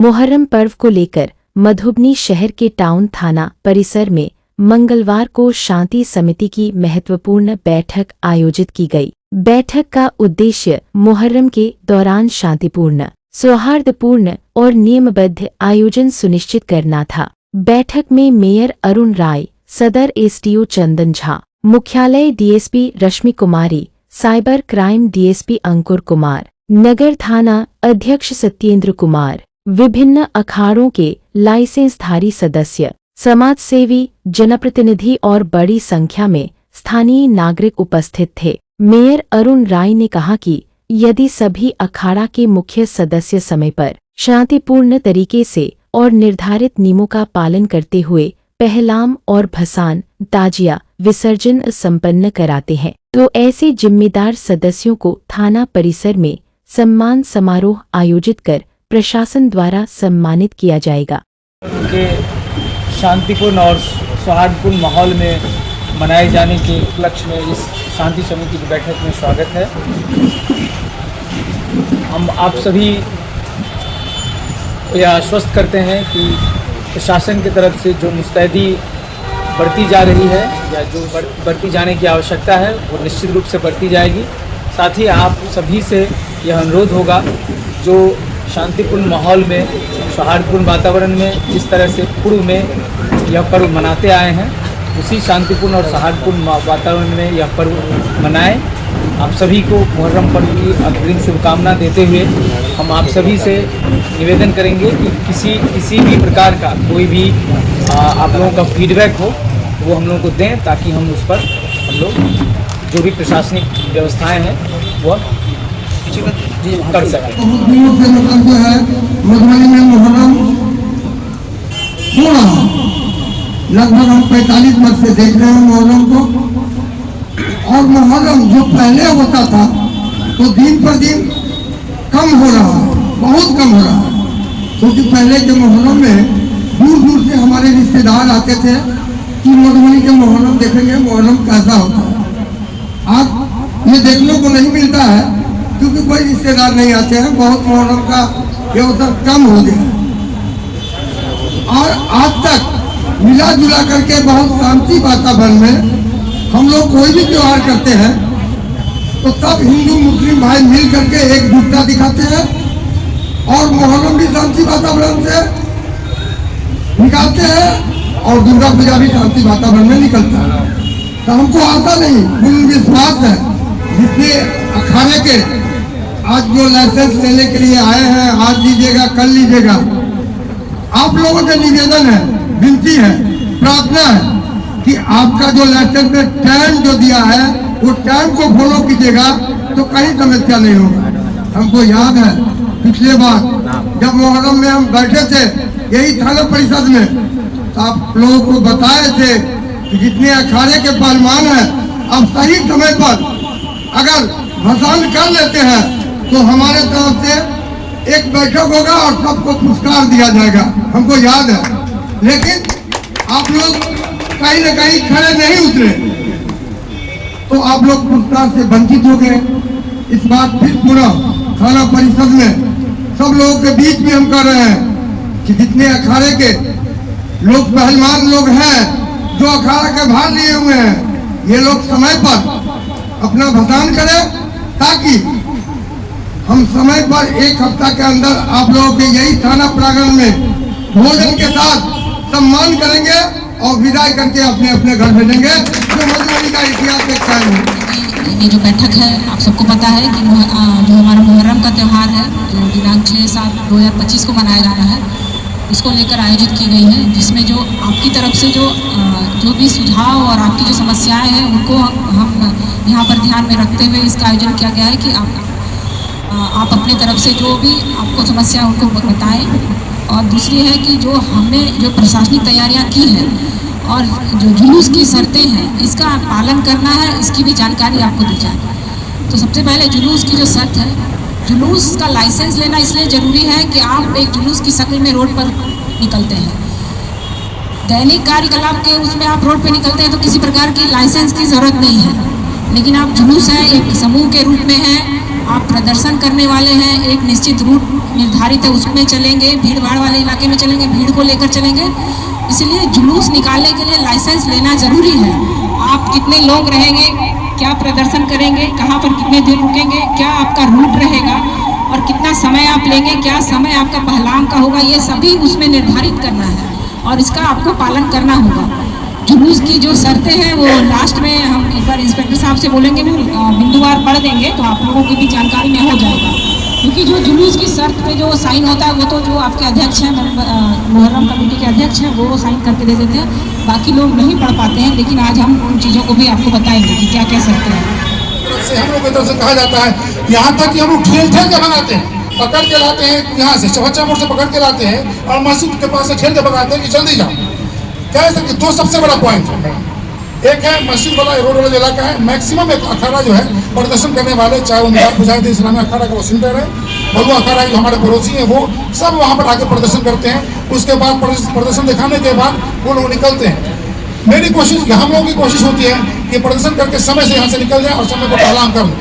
मुहर्रम पर्व को लेकर मधुबनी शहर के टाउन थाना परिसर में मंगलवार को शांति समिति की महत्वपूर्ण बैठक आयोजित की गई। बैठक का उद्देश्य मुहर्रम के दौरान शांतिपूर्ण, सौहार्दपूर्ण और नियमबद्ध आयोजन सुनिश्चित करना था। बैठक में मेयर अरुण राय, सदर एसडीओ चंदन झा, मुख्यालय डीएसपी रश्मि कुमारी, साइबर क्राइम डीएसपी अंकुर कुमार, नगर थाना अध्यक्ष सत्येंद्र कुमार, विभिन्न अखाड़ों के लाइसेंसधारी सदस्य, समाजसेवी, जनप्रतिनिधि और बड़ी संख्या में स्थानीय नागरिक उपस्थित थे। मेयर अरुण राय ने कहा कि यदि सभी अखाड़ा के मुख्य सदस्य समय पर शांतिपूर्ण तरीके से और निर्धारित नियमों का पालन करते हुए पहलाम और भसान, ताजिया विसर्जन संपन्न कराते हैं तो ऐसे जिम्मेदार सदस्यों को थाना परिसर में सम्मान समारोह आयोजित कर प्रशासन द्वारा सम्मानित किया जाएगा। के शांतिपूर्ण और सौहार्दपूर्ण माहौल में मनाए जाने के उपलक्ष्य में इस शांति समिति की बैठक में स्वागत है। हम आप सभी यह आश्वस्त करते हैं कि प्रशासन की तरफ से जो मुस्तैदी बढ़ती जा रही है या जो बढ़ती जाने की आवश्यकता है वो निश्चित रूप से बढ़ती जाएगी। साथ ही आप सभी से यह अनुरोध होगा, जो शांतिपूर्ण माहौल में, सौहार्दपूर्ण वातावरण में जिस तरह से पूर्व में यह पर्व मनाते आए हैं, उसी शांतिपूर्ण और सौहार्दपूर्ण वातावरण में यह पर्व मनाएं। आप सभी को मुहर्रम पर्व की अग्रिम शुभकामना देते हुए हम आप सभी से निवेदन करेंगे कि किसी भी प्रकार का कोई भी आप लोगों का फीडबैक हो वो हम लोगों को दें, ताकि हम उस पर हम लोग जो भी प्रशासनिक व्यवस्थाएं हैं वह कर सकें। बहुत दिनों से मतलब जो है मधुबनी में मुहर्रम हो रहा है, लगभग हम 45 वर्ष से देख रहे हैं मुहर्रम को। और मुहर्रम जो पहले होता था तो दिन पर दिन कम हो रहा है, बहुत कम हो रहा है। क्योंकि पहले के मुहर्रम में दूर दूर से हमारे रिश्तेदार आते थे कि मधुबनी के मुहर्रम देखेंगे, मुहर्रम कैसा होता है। आज ये देखने को नहीं मिलता है क्योंकि कोई रिश्तेदार नहीं आते हैं, बहुत मुहर्रम का ये अवसर कम हो गया। और आज तक मिला जुला करके बहुत शांति वातावरण में हम लोग कोई भी त्योहार करते हैं तो सब हिंदू मुस्लिम भाई मिल करके एकजुटता दिखाते हैं और मुहर्रम भी शांति वातावरण से निकालते हैं और दुर्गा पूजा भी शांति वातावरण में निकलता है। तो हमको आशा नहीं, पूर्ण विश्वास है, जितने अखाड़े के आज जो लाइसेंस लेने के लिए आए हैं, आज लीजिएगा कल लीजिएगा, आप लोगों से निवेदन है, विनती है, प्रार्थना है कि आपका जो लाइसेंस में टाइम जो दिया है वो टाइम को फॉलो कीजिएगा तो कहीं समस्या नहीं होगा। हमको याद है पिछले बार जब मुहर्रम में हम बैठे थे यही थाना परिषद में, तो आप लोगों को बताए थे कि जितने अखाड़े के पहलवान हैं अब सही समय पर अगर भसान कर लेते हैं तो हमारे तरफ से एक बैठक होगा और सबको पुरस्कार दिया जाएगा। हमको याद है, लेकिन आप लोग कहीं न कहीं खड़े नहीं उतरे तो आप लोग पुरस्कार से वंचित हो गए। इस बात फिर पूरा थाना परिषद में सब लोगों के बीच में हम कर रहे हैं कि जितने अखाड़े के लोग पहलवान लोग हैं जो अखाड़ा के भाग लिए हुए हैं, ये लोग समय पर अपना भसान करें ताकि हम समय पर एक हफ्ता के अंदर आप लोगों के यही थाना प्रांगण में भोजन के साथ सम्मान करेंगे और विदाई करके अपने अपने घर भेजेंगे। जो मधुबनी का इतिहास एक कायम है। ये जो बैठक है आप सबको पता है कि जो हमारा मुहर्रम का त्यौहार है जो दिनांक 6/7/2025 को मनाया जाना है, इसको लेकर आयोजित की गई है, जिसमें जो आपकी तरफ से जो भी सुझाव और आपकी जो समस्याएं हैं उनको हम यहाँ पर ध्यान में रखते हुए इसका आयोजन किया गया है कि आप अपनी तरफ से जो भी आपको समस्या उनको बताएं। और दूसरी है कि जो हमने जो प्रशासनिक तैयारियां की हैं और जो जुलूस की शर्तें हैं इसका पालन करना है, इसकी भी जानकारी आपको दी जाए। तो सबसे पहले जुलूस की जो शर्त है, जुलूस का लाइसेंस लेना इसलिए ज़रूरी है कि आप एक जुलूस की शक्ल में रोड पर निकलते हैं। दैनिक कार्यकलाप के उसमें आप रोड पर निकलते हैं तो किसी प्रकार की लाइसेंस की ज़रूरत नहीं है, लेकिन आप जुलूस है एक समूह के रूप में हैं, आप प्रदर्शन करने वाले हैं, एक निश्चित रूट निर्धारित है उसमें चलेंगे, भीड़ भाड़ वाले इलाके में चलेंगे, भीड़ को लेकर चलेंगे, इसलिए जुलूस निकालने के लिए लाइसेंस लेना ज़रूरी है। आप कितने लोग रहेंगे, क्या प्रदर्शन करेंगे, कहाँ पर कितने देर रुकेंगे, क्या आपका रूट रहेगा और कितना समय आप लेंगे, क्या समय आपका पहलाम का होगा, ये सभी उसमें निर्धारित करना है और इसका आपको पालन करना होगा। जुलूस की जो शर्तें हैं वो लास्ट में हम एक बार इंस्पेक्टर साहब से बोलेंगे, वो बिंदुवार पढ़ देंगे तो आप लोगों की भी जानकारी में हो जाएगा। क्योंकि जो जुलूस की शर्त पे जो साइन होता है वो तो जो आपके अध्यक्ष हैं, मुहर्रम कमेटी के अध्यक्ष हैं, वो साइन करके दे देते हैं, बाकी लोग नहीं पढ़ पाते हैं। लेकिन आज हम उन चीज़ों को भी आपको बताएंगे कि क्या क्या शर्तें हैं। हम लोग की तरफ से कहा जाता है, यहाँ तक कि हम लोग ठेल ठेल के भगाते हैं, पकड़ के लाते हैं, यहाँ से चौहच्चा मोड़ से पकड़ के लाते हैं और मस्जिद के पास से ठेल के भगाते हैं कि जल्दी जाओ। क्या है सर, दो सबसे बड़ा पॉइंट है। एक है मस्जिद वाला रोड वाला इलाका है, मैक्सिमम एक अखाड़ा जो है प्रदर्शन करने वाले, चाहे वो मुजाहिद इस्लामी अखाड़ा का वॉशिंगटन है, बलुआ अखाड़ा जो हमारे पड़ोसी हैं, वो सब वहाँ पर आके प्रदर्शन करते हैं। उसके बाद प्रदर्शन दिखाने के बाद वो लोग निकलते हैं। मेरी कोशिश, हम लोगों की कोशिश होती है कि प्रदर्शन करके समय से यहाँ से निकल जाए और समय को पहलाम कर लें।